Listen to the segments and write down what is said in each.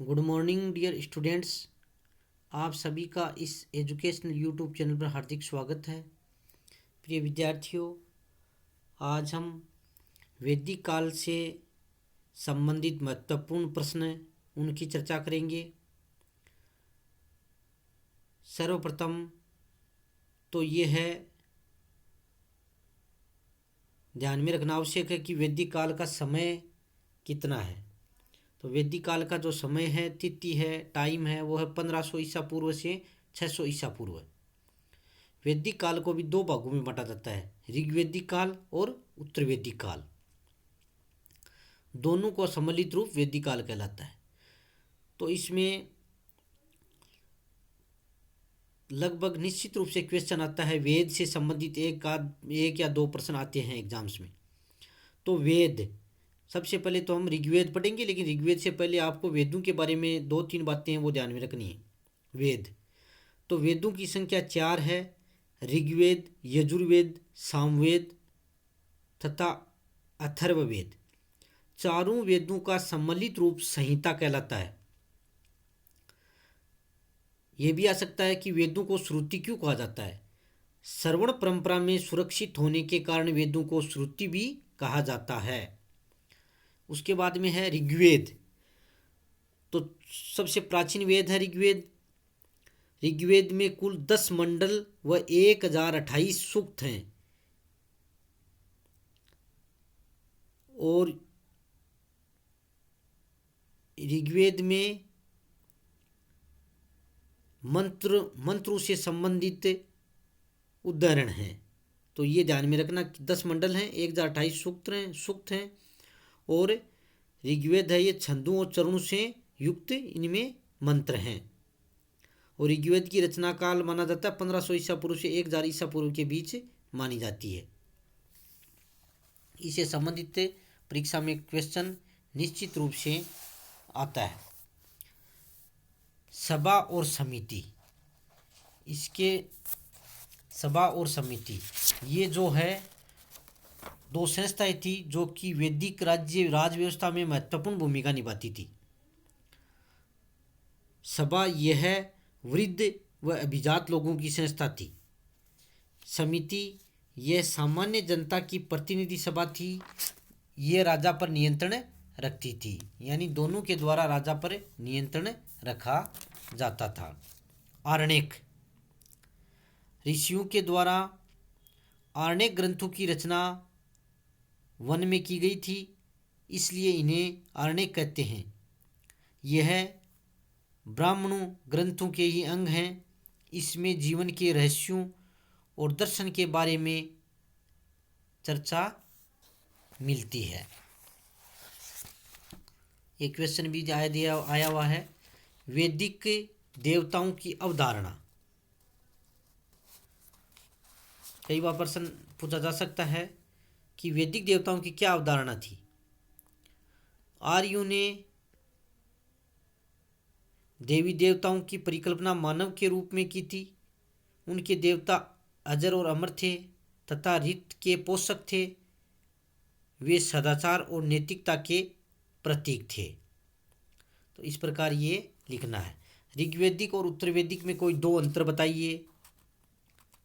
Good morning dear students. आप सभी का इस एजुकेशनल यूट्यूब चैनल पर हार्दिक स्वागत है। प्रिय विद्यार्थियों, आज हम वैदिक काल से संबंधित महत्वपूर्ण प्रश्न उनकी चर्चा करेंगे। सर्वप्रथम तो ये है, ध्यान में रखना आवश्यक है कि वैदिक काल का समय कितना है। तो वैदिक काल का जो समय है, तिथि है, टाइम है, वो है 1500 ईसा पूर्व से 600 ईसा पूर्व। वैदिक काल को भी दो भागों में बांटा जाता है, ऋग्वैदिक काल और उत्तर वैदिक काल। दोनों को सम्मिलित रूप वैदिक काल कहलाता है। तो इसमें लगभग निश्चित रूप से क्वेश्चन आता है, वेद से संबंधित एक या दो प्रश्न आते हैं एग्जाम्स में। तो वेद, सबसे पहले तो हम ऋग्वेद पढ़ेंगे, लेकिन ऋग्वेद से पहले आपको वेदों के बारे में दो तीन बातें हैं वो ध्यान में रखनी है। वेद, तो वेदों की संख्या 4 है, ऋग्वेद, यजुर्वेद, सामवेद तथा अथर्ववेद। चारों वेदों का सम्मिलित रूप संहिता कहलाता है। यह भी आ सकता है कि वेदों को श्रुति क्यों कहा जाता है। श्रवण परंपरा में सुरक्षित होने के कारण वेदों को श्रुति भी कहा जाता है। उसके बाद में है ऋग्वेद। तो सबसे प्राचीन वेद है ऋग्वेद। ऋग्वेद में कुल 10 मंडल व 1028 सूक्त हैं और ऋग्वेद में मंत्रों से संबंधित उदाहरण हैं। तो ये ध्यान में रखना कि 10 मंडल हैं, 1028 सूक्त हैं और ऋग्वेद है ये छंदों और चरणों से युक्त इनमें मंत्र हैं। और ऋग्वेद की रचना काल माना जाता है 1500 ईसा पूर्व से 1000 ईसा पूर्व के बीच मानी जाती है। इसे संबंधित परीक्षा में क्वेश्चन निश्चित रूप से आता है। सभा और समिति, इसके सभा और समिति ये जो है दो संस्थाएं थी जो कि वैदिक राज व्यवस्था में महत्वपूर्ण भूमिका निभाती थी। सभा यह वृद्ध व अभिजात लोगों की संस्था थी। समिति यह सामान्य जनता की प्रतिनिधि सभा थी। यह राजा पर नियंत्रण रखती थी, यानी दोनों के द्वारा राजा पर नियंत्रण रखा जाता था। आरण्यक, ऋषियों के द्वारा आरण्यक ग्रंथों की रचना वन में की गई थी, इसलिए इन्हें आरण्यक कहते हैं। यह ब्राह्मणों ग्रंथों के ही अंग हैं। इसमें जीवन के रहस्यों और दर्शन के बारे में चर्चा मिलती है। एक क्वेश्चन भी आया हुआ है, वैदिक देवताओं की अवधारणा। कई बार प्रश्न पूछा जा सकता है कि वैदिक देवताओं की क्या अवधारणा थी। आर्यों ने देवी देवताओं की परिकल्पना मानव के रूप में की थी। उनके देवता अजर और अमर थे तथा ऋत के पोषक थे। वे सदाचार और नैतिकता के प्रतीक थे। तो इस प्रकार ये लिखना है। ऋग्वैदिक और उत्तर वैदिक में कोई दो अंतर बताइए।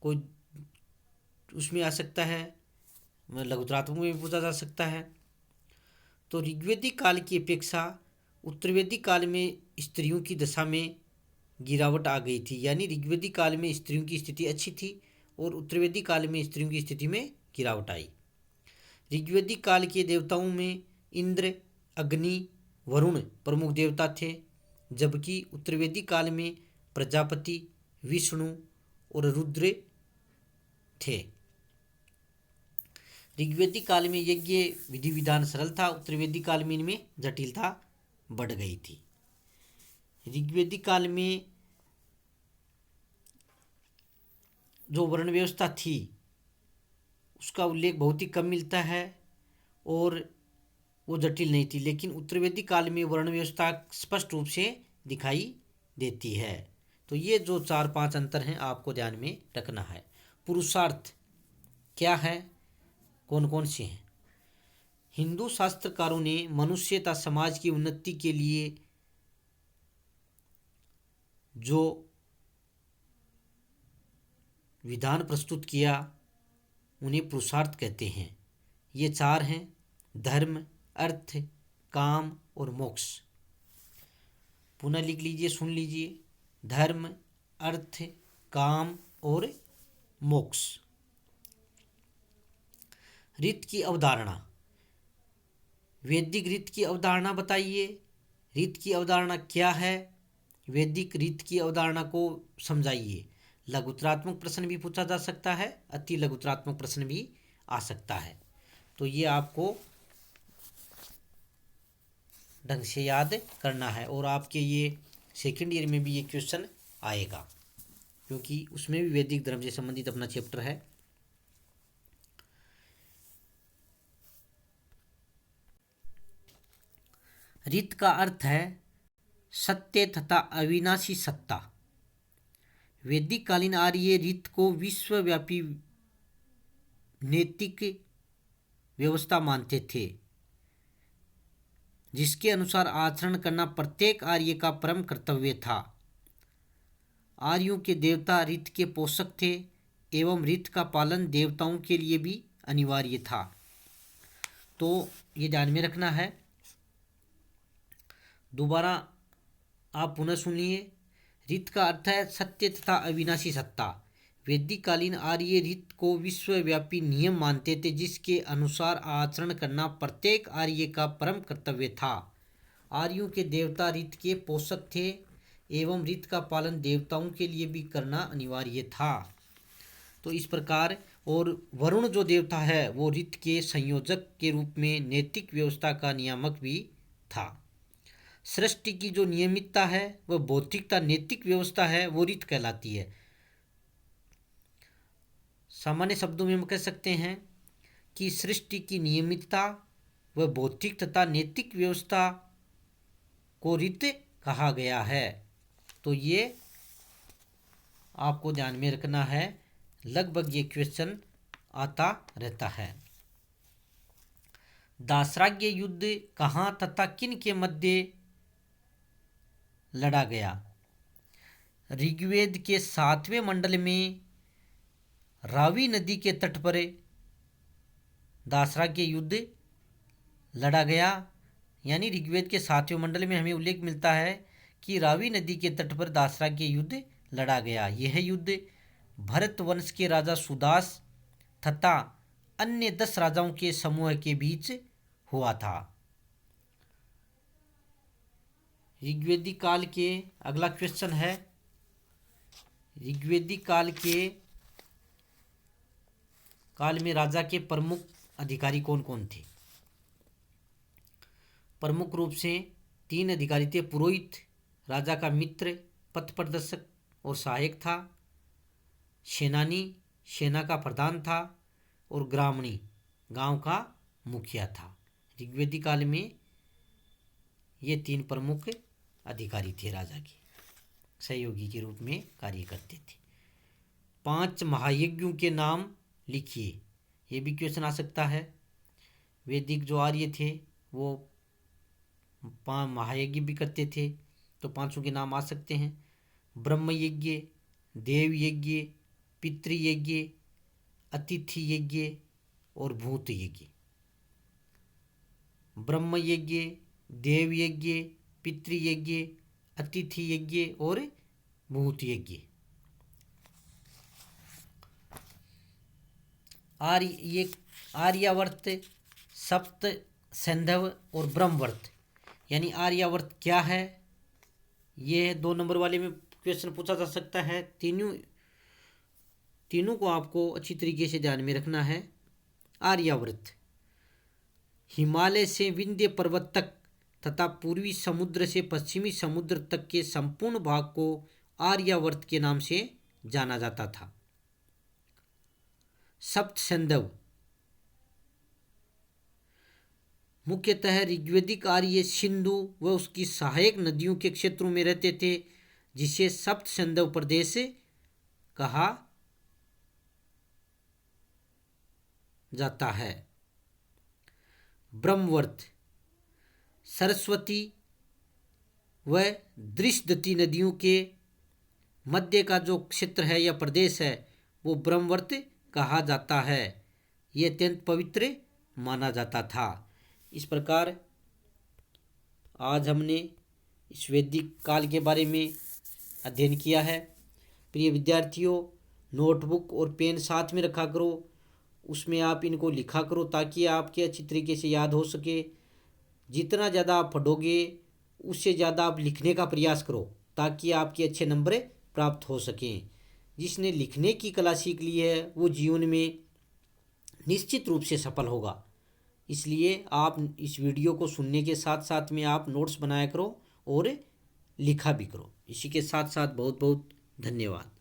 कोई उसमें आ सकता है, लघुतरात्मक में पूछा जा सकता है। तो ऋग्वैदिक काल की अपेक्षा उत्तर वैदिक काल में स्त्रियों की दशा में गिरावट आ गई थी, यानी ऋग्वैदिक काल में स्त्रियों की स्थिति अच्छी थी और उत्तर वैदिक काल में स्त्रियों की स्थिति में गिरावट आई। ऋग्वैदिक काल के देवताओं में इंद्र, अग्नि, वरुण प्रमुख देवता थे, जबकि उत्तर वैदिक काल में प्रजापति, विष्णु और रुद्र थे। ऋग्वैदिक काल में यज्ञ विधि विधान सरल था, उत्तर वैदिक काल में इनमें जटिलता बढ़ गई थी। ऋग्वैदिक काल में जो वर्ण व्यवस्था थी उसका उल्लेख बहुत ही कम मिलता है और वो जटिल नहीं थी, लेकिन उत्तर वैदिक काल में वर्ण व्यवस्था स्पष्ट रूप से दिखाई देती है। तो ये जो 4-5 अंतर हैं आपको ध्यान में रखना है। पुरुषार्थ क्या है, कौन कौन से हैं। हिंदू शास्त्रकारों ने मनुष्य तथा समाज की उन्नति के लिए जो विधान प्रस्तुत किया उन्हें पुरुषार्थ कहते हैं। ये चार हैं: धर्म, अर्थ, काम और मोक्ष। पुनः लिख लीजिए, सुन लीजिए। धर्म, अर्थ, काम और मोक्ष। रीत की अवधारणा। वैदिक रीत की अवधारणा बताइए। रीत की अवधारणा क्या है? वैदिक रीत की अवधारणा को समझाइए। लघुतरात्मक प्रश्न भी पूछा जा सकता है, अति लघुतरात्मक प्रश्न भी आ सकता है। तो ये आपको ढंग से याद करना है और आपके ये सेकेंड ईयर में भी ये क्वेश्चन आएगा, क्योंकि उसमें भी वैदिक धर्म से संबंधित अपना चैप्टर है। रीत का अर्थ है सत्य तथा अविनाशी सत्ता। वैदिक कालीन आर्य रीत को विश्वव्यापी नैतिक व्यवस्था मानते थे, जिसके अनुसार आचरण करना प्रत्येक आर्य का परम कर्तव्य था। आर्यों के देवता रीत के पोषक थे एवं रीत का पालन देवताओं के लिए भी अनिवार्य था। तो ये ध्यान में रखना है। दोबारा आप पुनः सुनिए। रीत का अर्थ है सत्य तथा अविनाशी सत्ता। वैदिक कालीन आर्य रीत को विश्वव्यापी नियम मानते थे, जिसके अनुसार आचरण करना प्रत्येक आर्य का परम कर्तव्य था। आर्यों के देवता रीत के पोषक थे एवं रीत का पालन देवताओं के लिए भी करना अनिवार्य था। तो इस प्रकार, और वरुण जो देवता है वो रीत के संयोजक के रूप में नैतिक व्यवस्था का नियामक भी था। सृष्टि की जो नियमितता है वह भौतिकता नैतिक व्यवस्था है, वो रीत कहलाती है। सामान्य शब्दों में हम कह सकते हैं कि सृष्टि की नियमितता व भौतिक तथा नैतिक व्यवस्था को रीत कहा गया है। तो ये आपको ध्यान में रखना है, लगभग ये क्वेश्चन आता रहता है। दासराज्य युद्ध कहाँ तथा किन के मध्य लड़ा गया? ऋग्वेद के 7वें मंडल में रावी नदी के तट पर दासराज्य युद्ध लड़ा गया। यानी ऋग्वेद के 7वें मंडल में हमें उल्लेख मिलता है कि रावी नदी के तट पर दासराज्य युद्ध लड़ा गया। यह युद्ध भरत वंश के राजा सुदास तथा अन्य 10 राजाओं के समूह के बीच हुआ था। ऋग्वेदिक काल के अगला क्वेश्चन है, ऋग्वेदिक काल में राजा के प्रमुख अधिकारी कौन कौन थे? प्रमुख रूप से 3 अधिकारी थे। पुरोहित राजा का मित्र, पथ प्रदर्शक और सहायक था। सेनानी सेना का प्रधान था और ग्रामणी गांव का मुखिया था। ऋग्वेदिक काल में ये 3 प्रमुख अधिकारी थे, राजा के सहयोगी के रूप में कार्य करते थे। 5 महायज्ञों के नाम लिखिए। ये भी क्वेश्चन आ सकता है। वैदिक जो आर्य थे वो 5 महायज्ञ भी करते थे, तो 5 के नाम आ सकते हैं। ब्रह्म यज्ञ, देव यज्ञ, पितृयज्ञ, अतिथि यज्ञ और भूत यज्ञ। ब्रह्म यज्ञ, देव यज्ञ, पितृयज्ञ, अतिथि यज्ञ और भूत यज्ञ। आर्यावर्त, सप्त सैंधव और ब्रह्मवर्त। यानी आर्यावर्त क्या है? ये 2 नंबर वाले में क्वेश्चन पूछा जा सकता है। तीनों को आपको अच्छी तरीके से ध्यान में रखना है। आर्यावर्त हिमालय से विंध्य पर्वत तक तथा पूर्वी समुद्र से पश्चिमी समुद्र तक के संपूर्ण भाग को आर्यावर्त के नाम से जाना जाता था। सप्त सैंधव मुख्यतः ऋग्वेदिक आर्य सिंधु व उसकी सहायक नदियों के क्षेत्रों में रहते थे, जिसे सप्त सैंधव प्रदेश कहा जाता है। ब्रह्मवर्त सरस्वती व दृशदती नदियों के मध्य का जो क्षेत्र है या प्रदेश है वो ब्रह्मवर्त कहा जाता है। ये अत्यंत पवित्र माना जाता था। इस प्रकार आज हमने इस वैदिक काल के बारे में अध्ययन किया है। प्रिय विद्यार्थियों, नोटबुक और पेन साथ में रखा करो, उसमें आप इनको लिखा करो ताकि आपके अच्छी तरीके से याद हो सके। जितना ज़्यादा आप पढ़ोगे उससे ज़्यादा आप लिखने का प्रयास करो ताकि आपके अच्छे नंबर प्राप्त हो सकें। जिसने लिखने की कला सीख ली है वो जीवन में निश्चित रूप से सफल होगा। इसलिए आप इस वीडियो को सुनने के साथ साथ में आप नोट्स बनाया करो और लिखा भी करो। इसी के साथ साथ बहुत बहुत धन्यवाद।